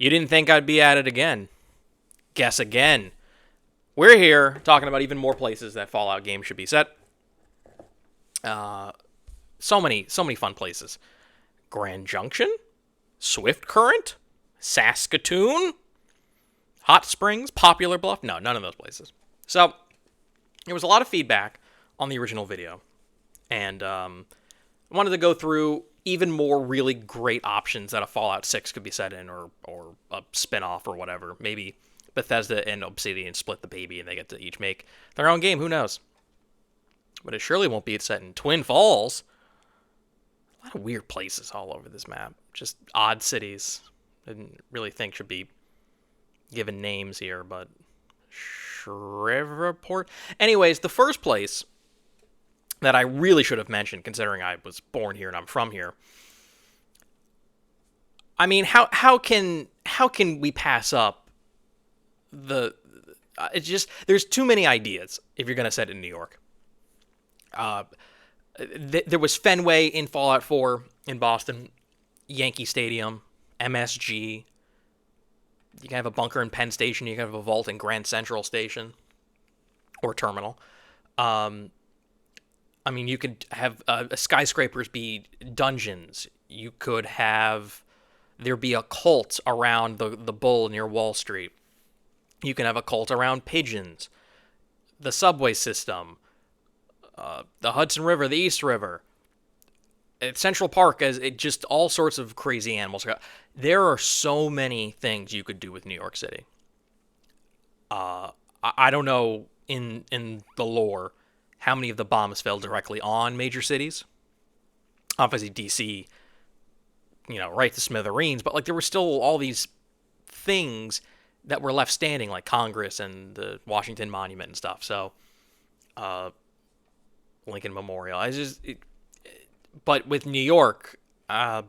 You didn't think I'd be at it again. Guess again. We're here talking about even more places that Fallout games should be set. So many fun places. Grand Junction, Swift Current, Saskatoon, Hot Springs, Popular Bluff. No, none of those places. So there was a lot of feedback on the original video, and I wanted to go through even more really great options that a Fallout 6 could be set in, or a spin-off or whatever. Maybe Bethesda and Obsidian split the baby and they get to each make their own game. Who knows? But it surely won't be set in Twin Falls. A lot of weird places all over this map. Just odd cities. I didn't really think should be given names here, but Shreveport. Anyways, the first place that I really should have mentioned, considering I was born here and I'm from here. I mean, how can we pass up the? It's just there's too many ideas if you're gonna set it in New York. There was Fenway in Fallout 4 in Boston, Yankee Stadium, MSG. You can have a bunker in Penn Station. You can have a vault in Grand Central Station or Terminal. I mean, you could have skyscrapers be dungeons. You could have there be a cult around the Bull near Wall Street. You can have a cult around pigeons, the subway system, the Hudson River, the East River, Central Park, as it just all sorts of crazy animals. There are so many things you could do with New York City. I don't know in the lore how many of the bombs fell directly on major cities. Obviously, DC, right to smithereens, but like there were still all these things that were left standing, like Congress and the Washington Monument and stuff. So, Lincoln Memorial. But with New York, the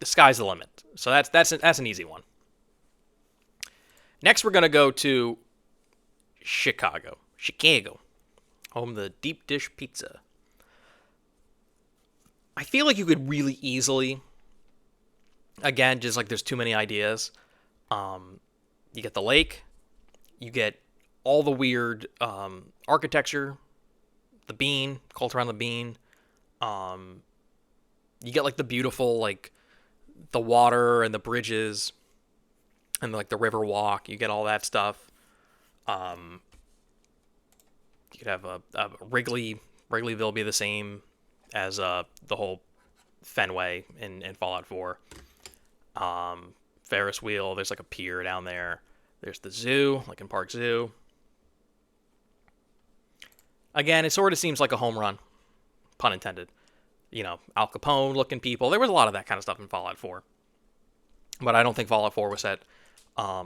sky's the limit. So that's an easy one. Next, we're gonna go to Chicago, home of the deep dish pizza. I feel like you could really easily, again, just like there's too many ideas. You get the lake, you get all the weird architecture, the bean, cult around the bean. You get like the beautiful, like the water and the bridges and like the river walk. You get all that stuff. You could have a Wrigleyville be the same as the whole Fenway in Fallout 4. Ferris wheel. There's like a pier down there. There's the zoo, like in Park Zoo. Again, it sort of seems like a home run, pun intended. Al Capone looking people. There was a lot of that kind of stuff in Fallout 4. But I don't think Fallout 4 was set. I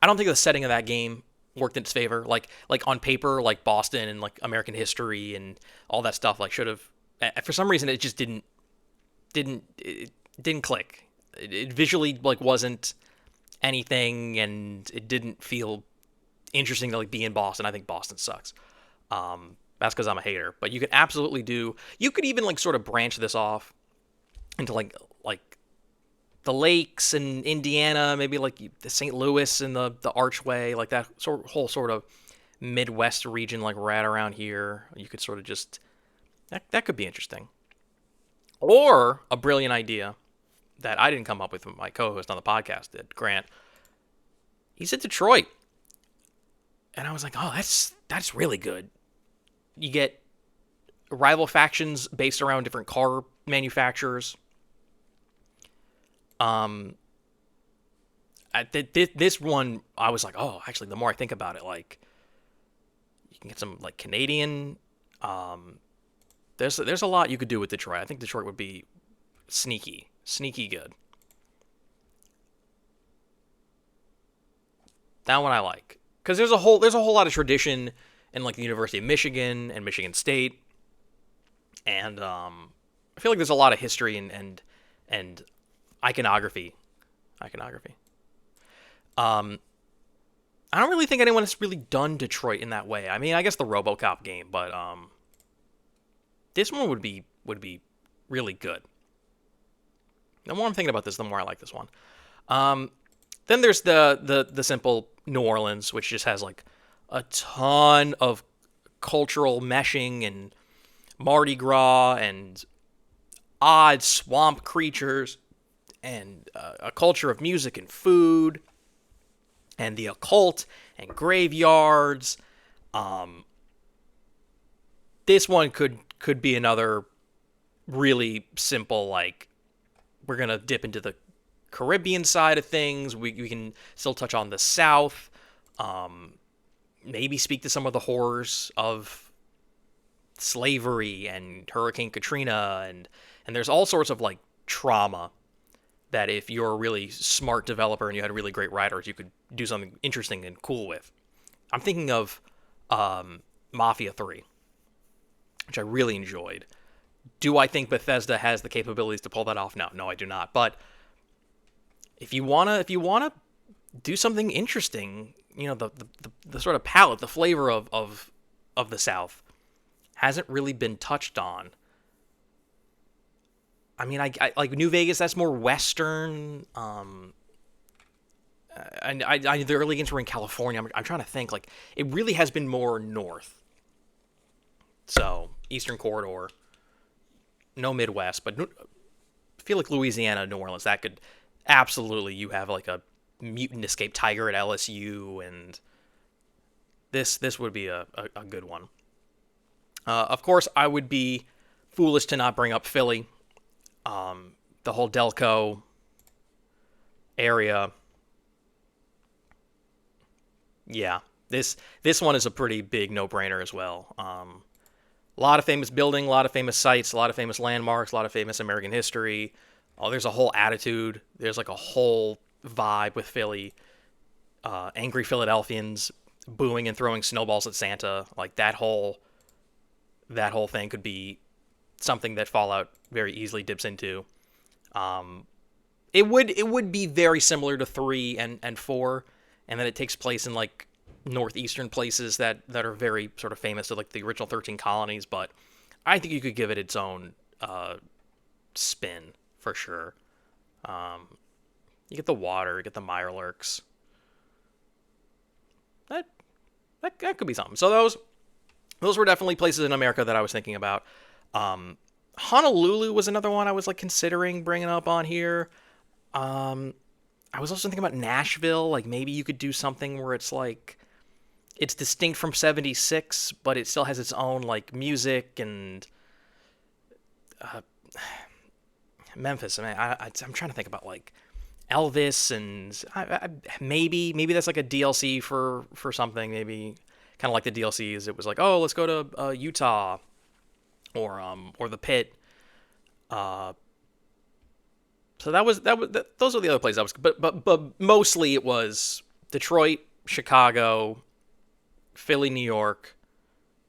don't think the setting of that game worked in its favor. Like on paper, like Boston and like American history and all that stuff, like should have. For some reason, it just didn't click. It visually like wasn't anything, and it didn't feel interesting to like be in Boston. I think Boston sucks. That's because I'm a hater. But you could absolutely do. You could even like sort of branch this off into like the lakes in Indiana, maybe like the St. Louis and the Archway, like that whole sort of Midwest region, like right around here. You could sort of just that could be interesting. Or a brilliant idea that I didn't come up with my co-host on the podcast did, Grant. He's in Detroit. And I was like, oh, that's really good. You get rival factions based around different car manufacturers. This one, I was like, oh, actually, the more I think about it, like, you can get some, like, Canadian, there's a lot you could do with Detroit. I think Detroit would be sneaky good. That one I like. Because there's a whole lot of tradition in, like, the University of Michigan and Michigan State. And, I feel like there's a lot of history and iconography. I don't really think anyone has really done Detroit in that way. I mean, I guess the RoboCop game, but this one would be really good. The more I'm thinking about this, the more I like this one. Um, then there's the simple New Orleans, which just has like a ton of cultural meshing and Mardi Gras and odd swamp creatures and a culture of music and food and the occult and graveyards. Um, this one could be another really simple, like, we're gonna dip into the Caribbean side of things. We can still touch on the South. Um, Maybe speak to some of the horrors of slavery and Hurricane Katrina, and there's all sorts of like trauma that if you're a really smart developer and you had really great writers, you could do something interesting and cool with. I'm thinking of Mafia 3, which I really enjoyed. Do I think Bethesda has the capabilities to pull that off? No, I do not. But if you wanna do something interesting, the sort of palette, the flavor of the South hasn't really been touched on. I mean, I like New Vegas. That's more Western. And the early games were in California. I'm trying to think. Like, it really has been more north. So Eastern Corridor, no Midwest, but I feel like Louisiana, New Orleans. That could absolutely. You have like a mutant escape tiger at LSU, and this would be a good one. Of course, I would be foolish to not bring up Philly. The whole Delco area. Yeah, this one is a pretty big no-brainer as well. A lot of famous building, a lot of famous sites, a lot of famous landmarks, a lot of famous American history. Oh, there's a whole attitude. There's like a whole vibe with Philly. Angry Philadelphians booing and throwing snowballs at Santa. Like that whole thing could be something that Fallout very easily dips into. Um, it would be very similar to 3 and 4, and then it takes place in like northeastern places that are very sort of famous to like the original 13 colonies. But I think you could give it its own spin for sure. Um, you get the water, you get the Mirelurks. That that could be something. So those were definitely places in America that I was thinking about. Um, Honolulu was another one I was like considering bringing up on here. Um, I was also thinking about Nashville. Like, maybe you could do something where it's like it's distinct from 76, but it still has its own like music and uh, Memphis. I mean, I'm trying to think about like Elvis and maybe that's like a DLC for something. Maybe kind of like the DLCs. It was like, oh, let's go to Utah or the Pit. Uh, so those are the other places I was, but mostly it was Detroit, Chicago, Philly, New York,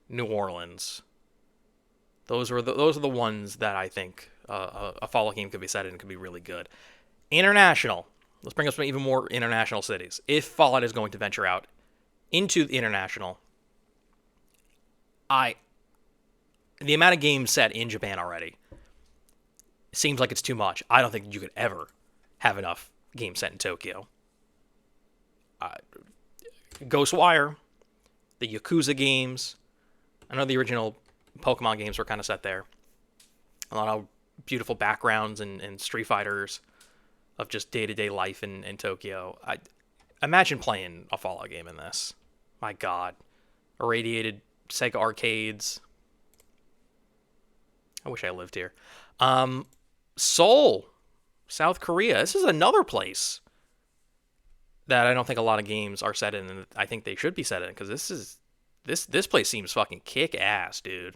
New Orleans. Those are the ones that I think a Fallout game could be set in and could be really good. International. Let's bring up some even more international cities. If Fallout is going to venture out into the international, I the amount of games set in Japan already seems like it's too much. I don't think you could ever have enough games set in Tokyo. Uh, Ghostwire, the Yakuza games. I know the original Pokemon games were kind of set there. A lot of beautiful backgrounds and Street Fighters of just day-to-day life in Tokyo. I imagine playing a Fallout game in this. My God. Irradiated Sega arcades. I wish I lived here. Seoul, South Korea. This is another place that I don't think a lot of games are set in, and I think they should be set in, because this place seems fucking kick ass, dude.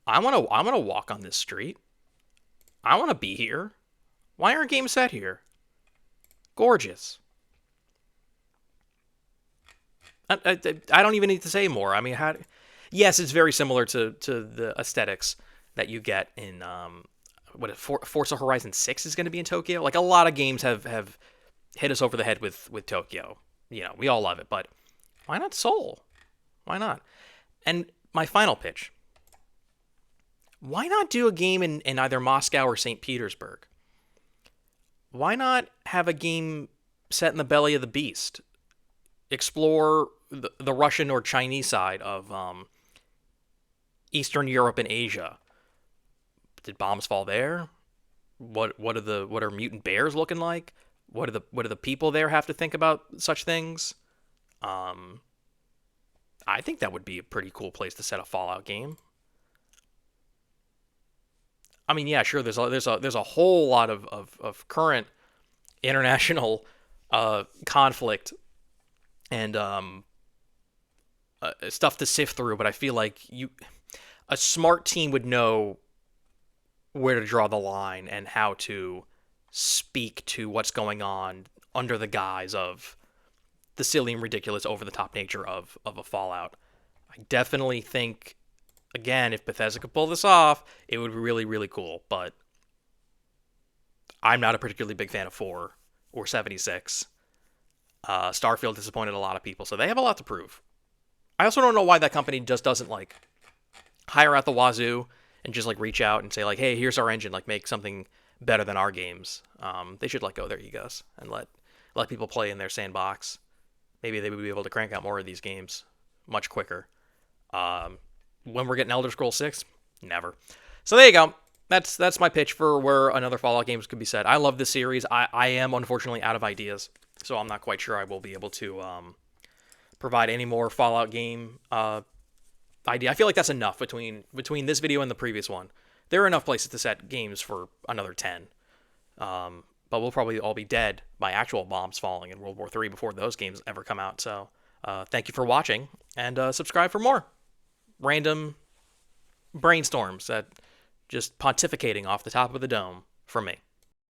I wanna walk on this street. I wanna be here. Why aren't games set here? Gorgeous. I don't even need to say more. I mean, yes, it's very similar to the aesthetics that you get in Forza Horizon 6 is going to be in Tokyo. Like, a lot of games have hit us over the head with Tokyo. We all love it, but why not Seoul? Why not? And my final pitch. Why not do a game in either Moscow or St. Petersburg? Why not have a game set in the belly of the beast? Explore the Russian or Chinese side of Eastern Europe and Asia. Did bombs fall there? What are mutant bears looking like? What do the people there have to think about such things? Um, I think that would be a pretty cool place to set a Fallout game. I mean, yeah, sure. There's a whole lot of current international conflict and stuff to sift through, but I feel like a smart team would know where to draw the line and how to speak to what's going on under the guise of the silly and ridiculous, over the top nature of a Fallout. I definitely think, again, if Bethesda could pull this off, it would be really, really cool. But I'm not a particularly big fan of 4 or 76. Starfield disappointed a lot of people, so they have a lot to prove. I also don't know why that company just doesn't like hire out the wazoo and just like reach out and say like, hey, here's our engine, like make something better than our games. They should let go of their egos and let people play in their sandbox. Maybe they would be able to crank out more of these games much quicker. Um, when we're getting Elder Scrolls 6, never. So there you go. That's my pitch for where another Fallout games could be set. I love this series. I am unfortunately out of ideas, so I'm not quite sure I will be able to provide any more Fallout game idea. I feel like that's enough between this video and the previous one. There are enough places to set games for another 10. But we'll probably all be dead by actual bombs falling in World War III before those games ever come out. So thank you for watching, and subscribe for more random brainstorms that just pontificating off the top of the dome from me.